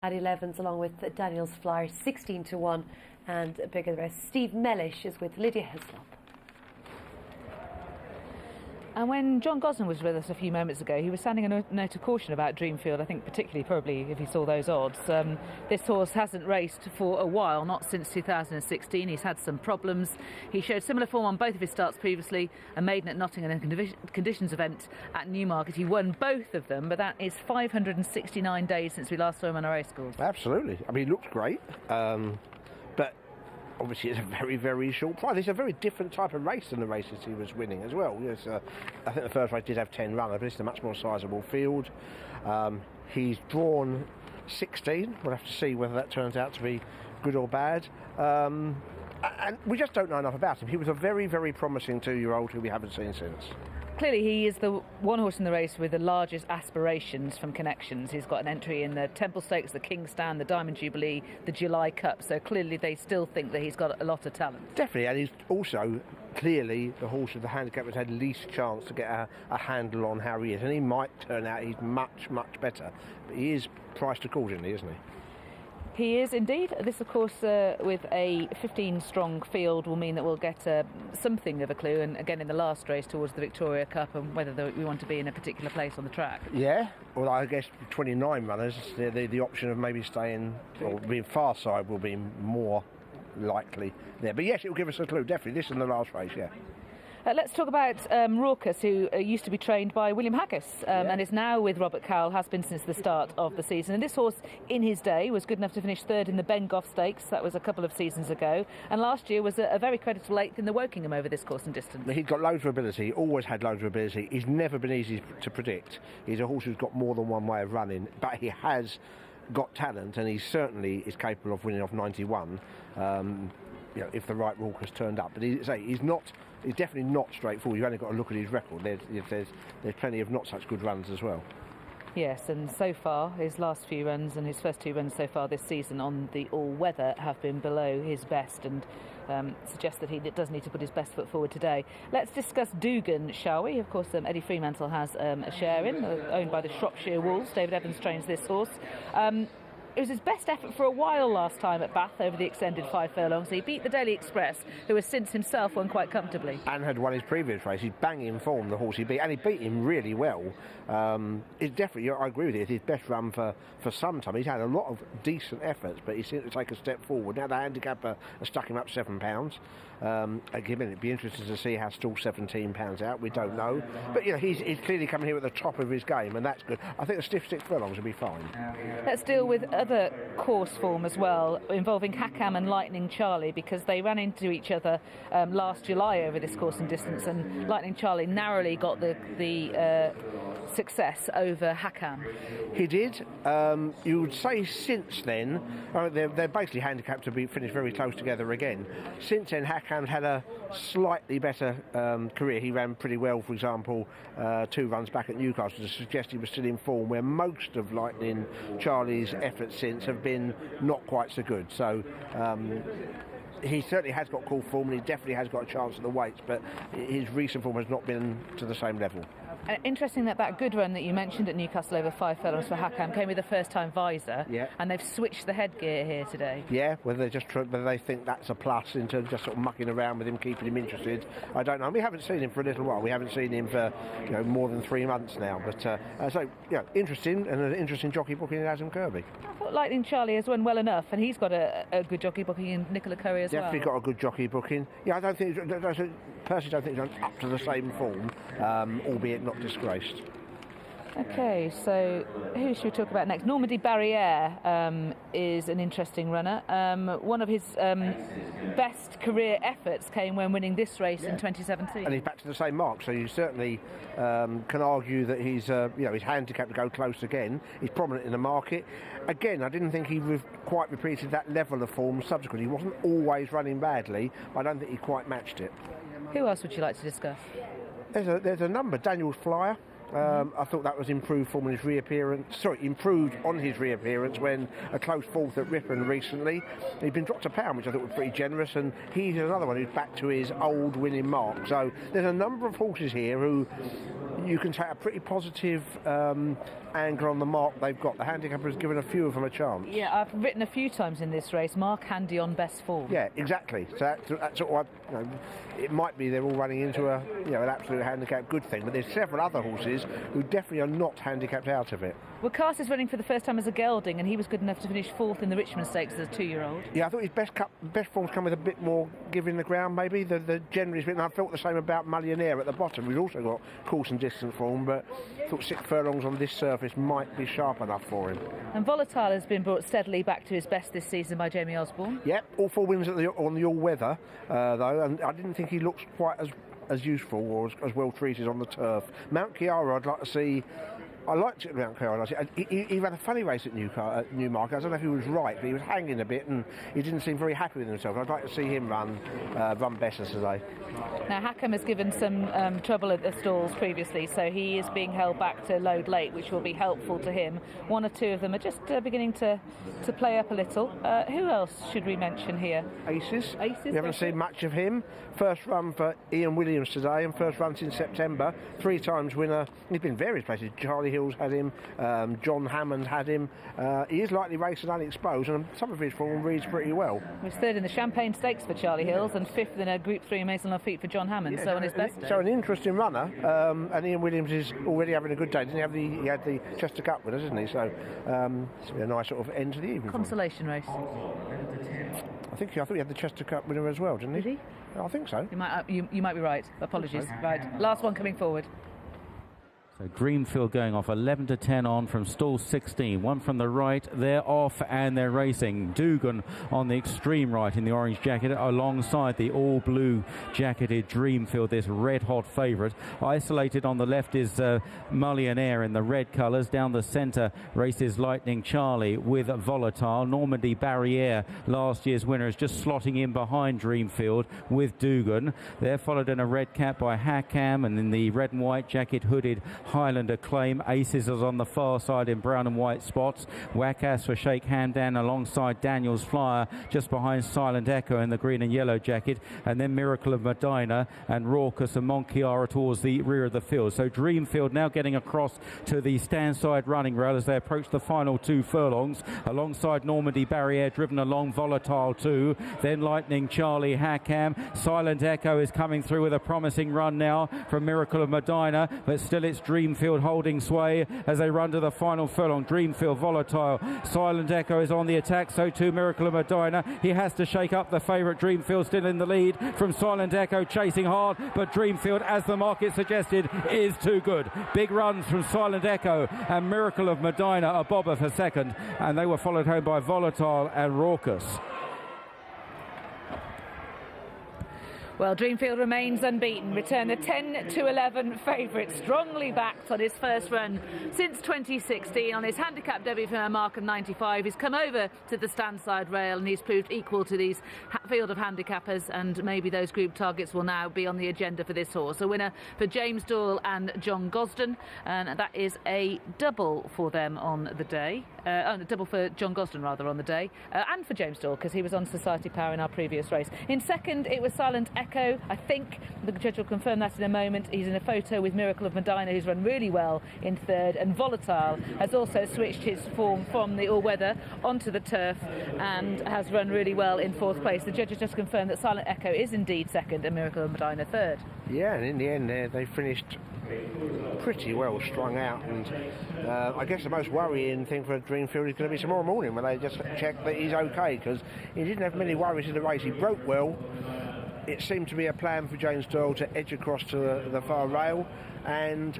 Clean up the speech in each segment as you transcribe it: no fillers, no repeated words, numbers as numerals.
Paddy Levens along with Daniel's Flyer 16-1 and bigger the rest. Steve Mellish is with Lydia Hislop. And when John Gosling was with us a few moments ago, he was sounding a note of caution about Dreamfield. I think particularly probably if he saw those odds. This horse hasn't raced for a while, not since 2016. He's had some problems. He showed similar form on both of his starts previously, a maiden at Nottingham and a conditions event at Newmarket. He won both of them, but that is 569 days since we last saw him on our race course. Absolutely. I mean, he looks great, but obviously it's a very, very short price. It's a very different type of race than the races he was winning as well. Yes, I think the first race did have 10 runners, but it's a much more sizable field. He's drawn 16. We'll have to see whether that turns out to be good or bad. And we just don't know enough about him. He was a very, very promising 2-year-old who we haven't seen since. Clearly he is the one horse in the race with the largest aspirations from Connections. He's got an entry in the Temple Stakes, the King's Stand, the Diamond Jubilee, the July Cup, so clearly they still think that he's got a lot of talent. Definitely, and he's also clearly the horse of the handicap that's had least chance to get a handle on how he is, and he might turn out he's much, much better, but he is priced accordingly, isn't he? He is indeed. This, of course, with a 15-strong field will mean that we'll get something of a clue, and again in the last race towards the Victoria Cup, and whether we want to be in a particular place on the track. Yeah, well, I guess 29 runners, the option of maybe staying or being far side will be more likely there. But yes, it will give us a clue, definitely. This in the last race, yeah. Let's talk about Raucus, who used to be trained by William Haggas and is now with Robert Cowell, has been since the start of the season. And this horse, in his day, was good enough to finish third in the Ben Goff Stakes. That was a couple of seasons ago. And last year was a very creditable eighth in the Wokingham over this course and distance. He's got loads of ability, always had loads of ability. He's never been easy to predict. He's a horse who's got more than one way of running, but he has got talent, and he certainly is capable of winning off 91. If the right Raucus turned up. But he's definitely not straightforward. You've only got to look at his record. There's plenty of not such good runs as well. Yes, and so far his last few runs and his first 2 runs so far this season on the all-weather have been below his best, and suggest that he does need to put his best foot forward today. Let's discuss Dugan, shall we? Of course, Eddie Fremantle has a share in, owned by the Shropshire Wolves. David Evans trains this horse. It was his best effort for a while last time at Bath over the extended 5 furlongs. He beat the Daily Express, who has since himself won quite comfortably. And had won his previous race. He's banging form, the horse he beat, and he beat him really well. It's definitely, I agree with you, it's his best run for some time. He's had a lot of decent efforts, but he seemed to take a step forward. Now the handicapper has stuck him up £7. Again, it'd be interesting to see how still £17 out. We don't know. But he's clearly coming here at the top of his game, and that's good. I think the stiff 6 furlongs will be fine. Let's deal with other course form as well, involving Hakam and Lightning Charlie, because they ran into each other last July over this course and distance, and Lightning Charlie narrowly got the success over Hakam. He did. You would say since then, they're basically handicapped to be finished very close together again. Since then, Hakam's had a slightly better career. He ran pretty well, for example, 2 runs back at Newcastle to suggest he was still in form, where most of Lightning Charlie's efforts since have been not quite so good. So he certainly has got cool form, and he definitely has got a chance at the weights, but his recent form has not been to the same level. Interesting that good run that you mentioned at Newcastle over 5 furlongs for Hakam came with a first-time visor, and they've switched the headgear here today. Yeah, whether they think that's a plus in terms of just sort of mucking around with him, keeping him interested, I don't know. We haven't seen him for a little while. We haven't seen him for more than 3 months now. But interesting, and an interesting jockey booking in Adam Kirby. I thought Lightning Charlie has run well enough, and he's got a good jockey booking in Nicola Curry as well. Definitely got a good jockey booking. Yeah, I personally don't think he's up to the same form, albeit not disgraced. Okay, so who should we talk about next? Normandy Barriere is an interesting runner. One of his best career efforts came when winning this race in 2017. And he's back to the same mark, so you certainly can argue that he's his handicap to go close again. He's prominent in the market. Again, I didn't think he quite repeated that level of form subsequently. He wasn't always running badly. I don't think he quite matched it. Who else would you like to discuss? There's a number. Daniel's Flyer. I thought that was improved on his reappearance when a close fourth at Ripon recently. He'd been dropped £1, which I thought was pretty generous, and he's another one who's back to his old winning mark. So there's a number of horses here who you can take a pretty positive angle on the mark they've got. The handicapper has given a few of them a chance. Yeah, I've written a few times in this race, Mark Handy on best form. Yeah, exactly. So that's sort of, it might be they're all running into an absolute handicap good thing, but there's several other horses who definitely are not handicapped out of it. Well, Cast is running for the first time as a gelding, and he was good enough to finish 4th in the Richmond Stakes as a 2-year-old. Yeah, I thought his best form's come with a bit more give in the ground, maybe. The generally, and I felt the same about Millionaire at the bottom, who's also got course and distance form, but I thought 6 furlongs on this surface might be sharp enough for him. And Volatile has been brought steadily back to his best this season by Jamie Osborne. Yep, all 4 wins on the all-weather, though, and I didn't think he looks quite as useful or as well treated on the turf. Mount Chiara, I'd like to see. I liked it at Mount Chiara. He ran a funny race at Newmarket. I don't know if he was right, but he was hanging a bit and he didn't seem very happy with himself. I'd like to see him run better today. Now, Hackham has given some trouble at the stalls previously, so he is being held back to load late, which will be helpful to him. 1 or 2 of them are just beginning to play up a little. Who else should we mention here? Aces. We haven't seen much of him. First run for Ian Williams today, and first run since September. 3 times winner. He's been various places. Charlie Hills had him. John Hammond had him. He is likely racing unexposed, and some of his form reads pretty well. He was 3rd in the Champagne Stakes for Charlie Hills and 5th in a Group 3 Maison Lafitte for John Hammond, so on his best day. So an interesting runner, and Ian Williams is already having a good day. Didn't he had the Chester Cup with us, didn't he? So it's a nice sort of end to the evening. Consolation race. I thought he had the Chester Cup winner as well, didn't he? Did he? I think so. You might be right. Apologies. Okay. Right. Last one coming forward. So Dreamfield going off 11 to 10 on from stall 16. One from the right, they're off and they're racing. Dugan on the extreme right in the orange jacket alongside the all blue jacketed Dreamfield, this red hot favourite. Isolated on the left is Millionaire in the red colours. Down the centre races Lightning Charlie with Volatile. Normandy Barriere, last year's winner, is just slotting in behind Dreamfield with Dugan. They're followed in a red cap by Hackham, and in the red and white jacket hooded Highlander Claim. Aces is on the far side in brown and white spots. Wackass for Sheikh Hamdan alongside Daniel's Flyer just behind Silent Echo in the green and yellow jacket, and then Miracle of Medina and Raucous and Mount Chiara towards the rear of the field. So Dreamfield now getting across to the stand side running rail as they approach the final 2 furlongs alongside Normandy Barriere driven along Volatile 2, then Lightning Charlie, Hackham. Silent Echo is coming through with a promising run now from Miracle of Medina, but still it's Dreamfield holding sway as they run to the final furlong. Dreamfield, Volatile, Silent Echo is on the attack, so too Miracle of Medina. He has to shake up the favourite. Dreamfield still in the lead from Silent Echo, chasing hard, but Dreamfield, as the market suggested, is too good. Big runs from Silent Echo and Miracle of Medina, a bobber for second, and they were followed home by Volatile and Raucous. Well, Dreamfield remains unbeaten. Return the 10 to 11 favourite, strongly backed on his first run since 2016. On his handicap debut for a mark of 95, he's come over to the stand side rail and he's proved equal to these field of handicappers, and maybe those group targets will now be on the agenda for this horse. A winner for James Doyle and John Gosden, and that is a double for them on the day. A double for John Gosden rather on the day, and for James Doyle because he was on Society Power in our previous race. In second it was Silent Echo. I think the judge will confirm that in a moment. He's in a photo with Miracle of Medina, who's run really well in third, and Volatile has also switched his form from the all-weather onto the turf and has run really well in 4th place. The judge has just confirmed that Silent Echo is indeed second and Miracle of Medina third. Yeah, and in the end they finished pretty well strung out, and I guess the most worrying thing for Dreamfield is going to be tomorrow morning when they just check that he's okay, because he didn't have many worries in the race. He broke well. It seemed to be a plan for James Doyle to edge across to the far rail, and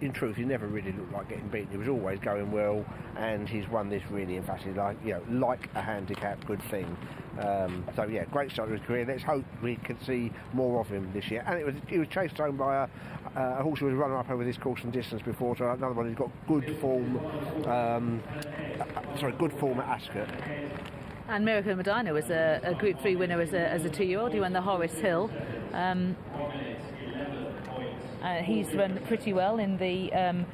in truth he never really looked like getting beaten. He was always going well, and he's won this really emphatically, like a handicap good thing. So yeah, great start to his career. Let's hope we can see more of him this year. And he was chased home by a horse who was runner up over this course and distance before, so another one who's got good form. Good form at Ascot. And Miracle of Medina was a Group 3 winner as a 2-year-old. He won the Horace Hill. He's run pretty well in the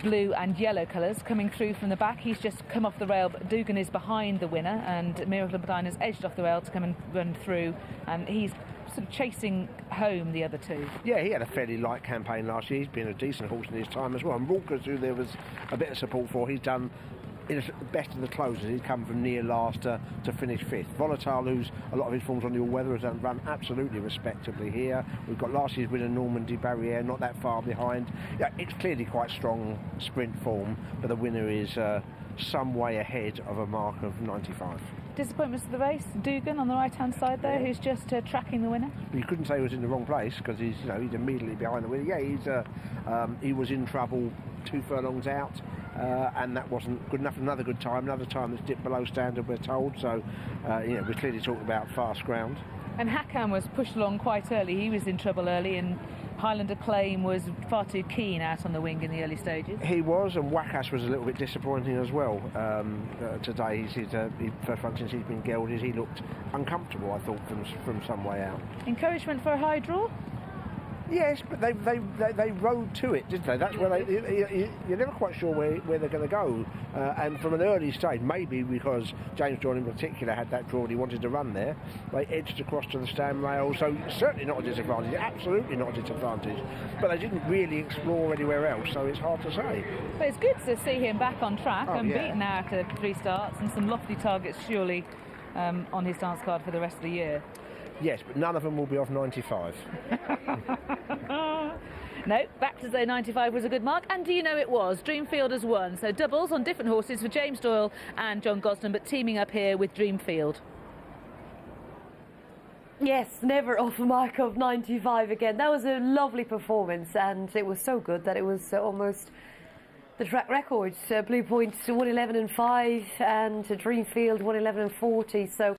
blue and yellow colours coming through from the back. He's just come off the rail, but Dugan is behind the winner, and Miracle of Medina's edged off the rail to come and run through, and he's sort of chasing home the other two. Yeah, he had a fairly light campaign last year. He's been a decent horse in his time as well. And Raucous, who there was a bit of support for, he's done in the best of the closers. He's come from near last to finish fifth. Volatile, who's a lot of his forms on the all-weather, has run absolutely respectably here. We've got last year's winner Normandy Barriere, not that far behind. Yeah, it's clearly quite strong sprint form, but the winner is some way ahead of a mark of 95. Disappointments of the race, Dugan on the right-hand side there, who's just tracking the winner. You couldn't say he was in the wrong place because he's immediately behind the winner. Yeah, he was in trouble 2 furlongs out, and that wasn't good enough. Another good time, another time that's dipped below standard, we're told. So, we're clearly talking about fast ground. And Hakam was pushed along quite early. He was in trouble early, and Highlander Claim was far too keen out on the wing in the early stages. He was, and Wakas was a little bit disappointing as well. Today, he's first one since he's been gelded. He looked uncomfortable, I thought, from some way out. Encouragement for a high draw? Yes, but they rode to it, didn't they? That's where you're never quite sure where they're going to go. And from an early stage, maybe because James John in particular had that draw and he wanted to run there, they edged across to the stand rail. So certainly not a disadvantage, absolutely not a disadvantage. But they didn't really explore anywhere else, so it's hard to say. But it's good to see him back on track and yeah. beaten now after 3 starts, and some lofty targets surely on his dance card for the rest of the year. Yes, but none of them will be off 95. No, back to say 95 was a good mark, and do you know it was? Dreamfield has won, so doubles on different horses for James Doyle and John Gosden, but teaming up here with Dreamfield. Yes, never off a mark of 95 again. That was a lovely performance, and it was so good that it was almost the track records. Blue Point 111 and 5, and Dreamfield 111 and 40. So